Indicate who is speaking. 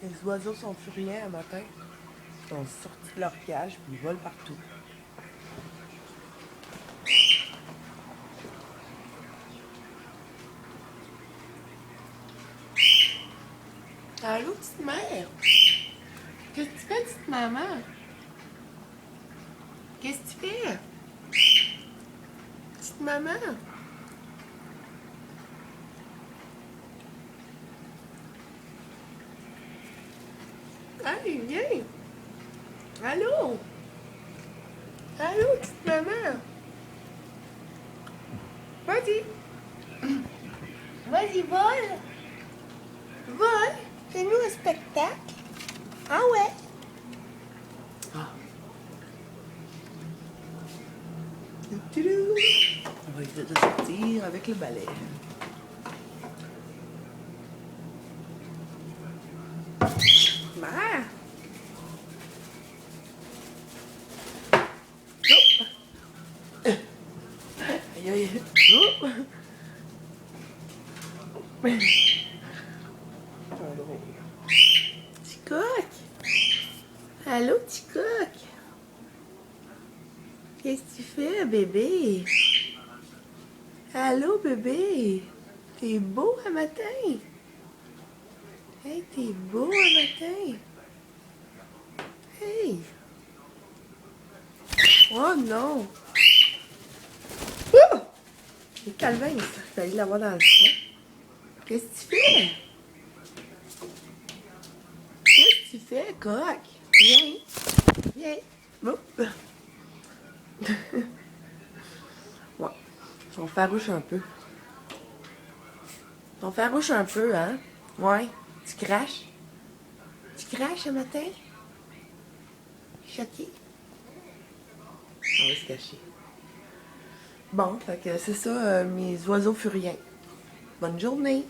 Speaker 1: Les oiseaux sont furieux un matin. Ils sont sortis de leur cage puis ils volent partout. Allô, petite mère? Qu'est-ce que tu fais, petite maman? Qu'est-ce que tu fais? Petite maman? Allez, viens! Allô? Allô, petite maman? Vas-y! Vas-y, vole! Vole! Fais-nous un spectacle! Ah ouais! Ah. On va essayer de sortir avec le balai. Mère! Oh! Aïe aïe! Oh! Pas drôle. Petit coq! Allô, petit coq! Qu'est-ce que tu fais, bébé? Allô, bébé? T'es beau un matin? Hey, t'es beau un matin? Hey! Oh non! Oh! Le calvaire, il fallait l'avoir dans le front. Qu'est-ce que tu fais? Qu'est-ce que tu fais, coq? Viens! Viens! Oh. Ouais, ils sont farouches un peu. Ils sont farouches un peu, hein? Ouais. Tu craches? Tu craches ce matin? Choqué? On va se cacher. Bon, fait que c'est ça, mes oiseaux furiens. Bonne journée!